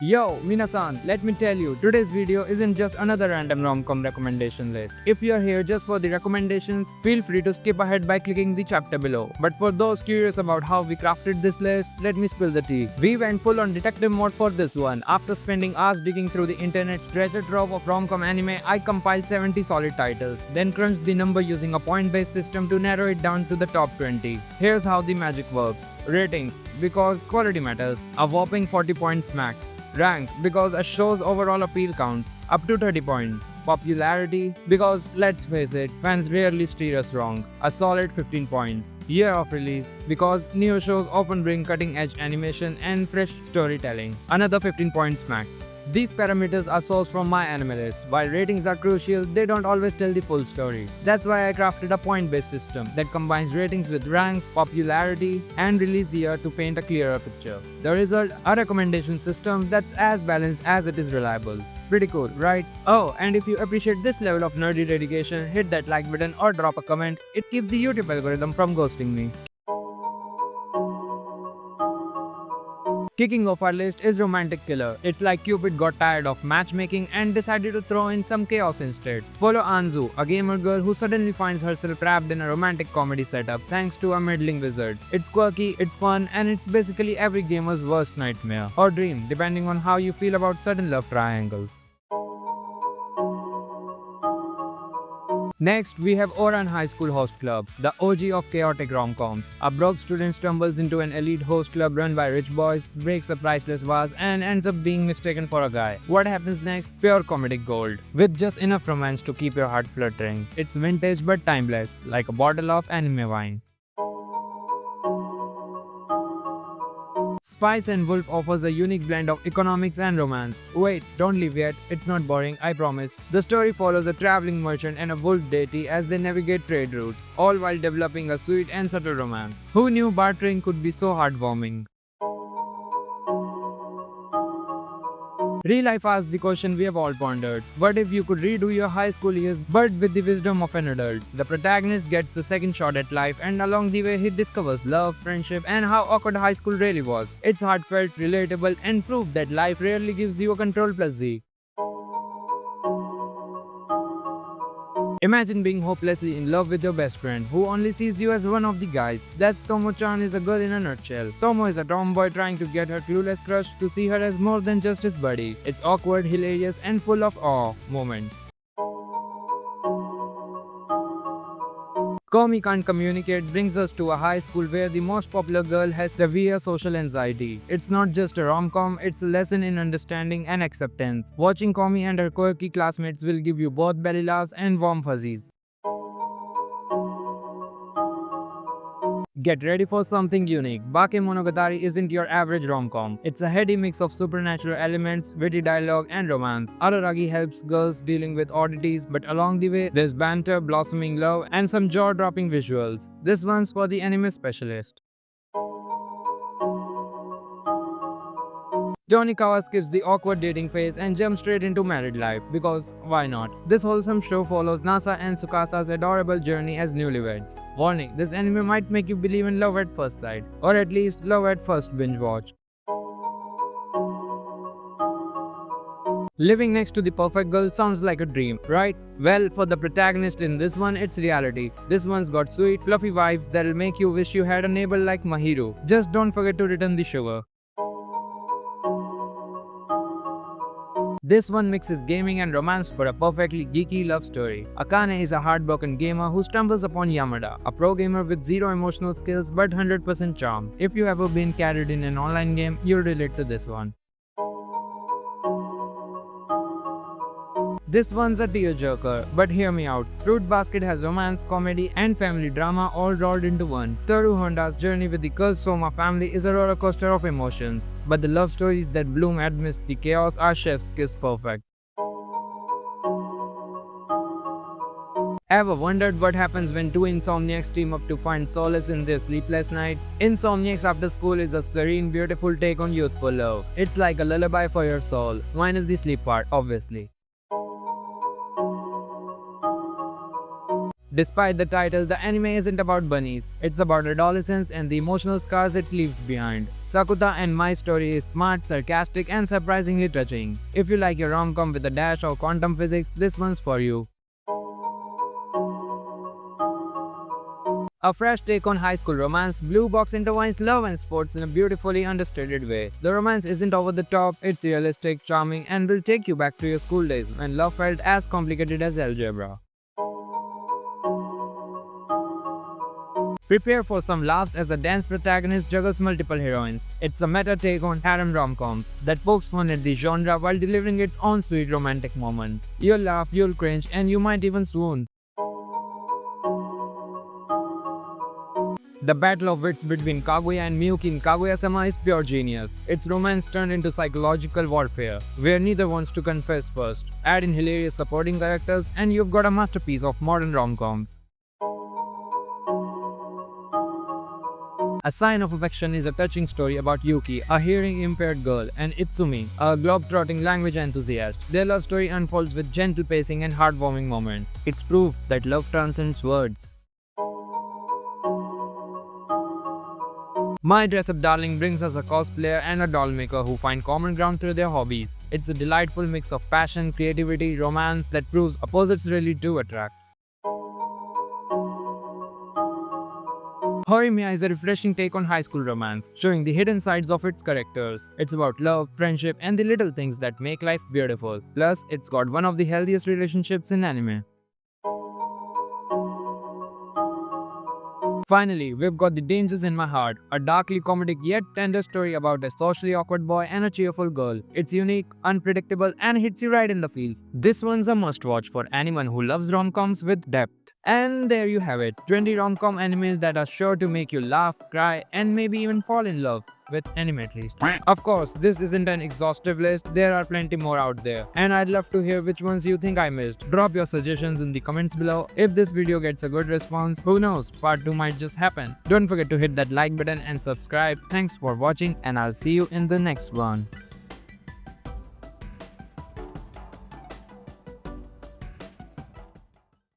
Yo, Minasan, let me tell you, today's video isn't just another random rom-com recommendation list. If you're here just for the recommendations, feel free to skip ahead by clicking the chapter below. But for those curious about how we crafted this list, let me spill the tea. We went full on detective mode for this one. After spending hours digging through the internet's treasure trove of rom-com anime, I compiled 70 solid titles, then crunched the number using a point-based system to narrow it down to the top 20. Here's how the magic works. Ratings, because quality matters. A whopping 40 points max. Rank, because a show's overall appeal counts, up to 30 points. Popularity, because let's face it, fans rarely steer us wrong, a solid 15 points. Year of release, because new shows often bring cutting-edge animation and fresh storytelling, another 15 points max. These parameters are sourced from my anime list. While ratings are crucial, they don't always tell the full story. That's why I crafted a point-based system that combines ratings with rank, popularity, and release year to paint a clearer picture. The result, a recommendation system that's as balanced as it is reliable. Pretty cool, right? Oh, and if you appreciate this level of nerdy dedication, hit that like button or drop a comment. It keeps the YouTube algorithm from ghosting me. Kicking off our list is Romantic Killer. It's like Cupid got tired of matchmaking and decided to throw in some chaos instead. Follow Anzu, a gamer girl who suddenly finds herself trapped in a romantic comedy setup thanks to a meddling wizard. It's quirky, it's fun, and it's basically every gamer's worst nightmare or dream, depending on how you feel about certain love triangles. Next, we have Ouran High School Host Club, the OG of chaotic rom-coms. A broke student stumbles into an elite host club run by rich boys, breaks a priceless vase, and ends up being mistaken for a guy. What happens next? Pure comedic gold, with just enough romance to keep your heart fluttering. It's vintage but timeless, like a bottle of anime wine. Spice and Wolf offers a unique blend of economics and romance. Wait, don't leave yet, it's not boring, I promise. The story follows a traveling merchant and a wolf deity as they navigate trade routes, all while developing a sweet and subtle romance. Who knew bartering could be so heartwarming? Real life asks the question we have all pondered. What if you could redo your high school years but with the wisdom of an adult? The protagonist gets a second shot at life, and along the way he discovers love, friendship, and how awkward high school really was. It's heartfelt, relatable, and proof that life rarely gives you a Control plus Z. Imagine being hopelessly in love with your best friend, who only sees you as one of the guys. That's Tomo-chan is a girl in a nutshell. Tomo is a tomboy trying to get her clueless crush to see her as more than just his buddy. It's awkward, hilarious, and full of awe moments. Komi Can't Communicate brings us to a high school where the most popular girl has severe social anxiety. It's not just a rom-com, it's a lesson in understanding and acceptance. Watching Komi and her quirky classmates will give you both belly laughs and warm fuzzies. Get ready for something unique. Bakemonogatari isn't your average rom-com. It's a heady mix of supernatural elements, witty dialogue, and romance. Araragi helps girls dealing with oddities, but along the way, there's banter, blossoming love, and some jaw-dropping visuals. This one's for the anime specialist. Tonikawa skips the awkward dating phase and jumps straight into married life, because why not? This wholesome show follows Nasa and Tsukasa's adorable journey as newlyweds. Warning, this anime might make you believe in love at first sight, or at least love at first binge watch. Living next to the perfect girl sounds like a dream, right? Well, for the protagonist in this one, it's reality. This one's got sweet, fluffy vibes that'll make you wish you had a neighbor like Mahiru. Just don't forget to return the sugar. This one mixes gaming and romance for a perfectly geeky love story. Akane is a heartbroken gamer who stumbles upon Yamada, a pro gamer with zero emotional skills but 100% charm. If you ever been carried in an online game, you'll relate to this one. This one's a tearjerker, but hear me out. Fruit Basket has romance, comedy, and family drama all rolled into one. Toru Honda's journey with the cursed Soma family is a roller coaster of emotions, but the love stories that bloom amidst the chaos are chef's kiss perfect. Ever wondered what happens when two insomniacs team up to find solace in their sleepless nights? Insomniacs After School is a serene, beautiful take on youthful love. It's like a lullaby for your soul, minus the sleep part, obviously. Despite the title, the anime isn't about bunnies. It's about adolescence and the emotional scars it leaves behind. Sakuta and My Story is smart, sarcastic, and surprisingly touching. If you like your rom-com with a dash of quantum physics, this one's for you. A fresh take on high school romance, Blue Box intertwines love and sports in a beautifully understated way. The romance isn't over the top, it's realistic, charming, and will take you back to your school days when love felt as complicated as algebra. Prepare for some laughs as the dance protagonist juggles multiple heroines. It's a meta take on harem rom-coms that pokes fun at the genre while delivering its own sweet romantic moments. You'll laugh, you'll cringe, and you might even swoon. The battle of wits between Kaguya and Miyuki in Kaguya-sama is pure genius. It's romance turned into psychological warfare, where neither wants to confess first. Add in hilarious supporting characters, and you've got a masterpiece of modern rom-coms. A Sign of Affection is a touching story about Yuki, a hearing-impaired girl, and Itsumi, a globe-trotting language enthusiast. Their love story unfolds with gentle pacing and heartwarming moments. It's proof that love transcends words. My Dress Up Darling brings us a cosplayer and a doll maker who find common ground through their hobbies. It's a delightful mix of passion, creativity, romance that proves opposites really do attract. Horimiya is a refreshing take on high school romance, showing the hidden sides of its characters. It's about love, friendship, and the little things that make life beautiful. Plus, it's got one of the healthiest relationships in anime. Finally, we've got The Dangers in My Heart, a darkly comedic yet tender story about a socially awkward boy and a cheerful girl. It's unique, unpredictable, and hits you right in the feels. This one's a must-watch for anyone who loves rom-coms with depth. And there you have it, 20 rom-com animes that are sure to make you laugh, cry, and maybe even fall in love with anime at least. Of course, this isn't an exhaustive list, there are plenty more out there. And I'd love to hear which ones you think I missed. Drop your suggestions in the comments below. If this video gets a good response, who knows, part 2 might just happen. Don't forget to hit that like button and subscribe. Thanks for watching, and I'll see you in the next one.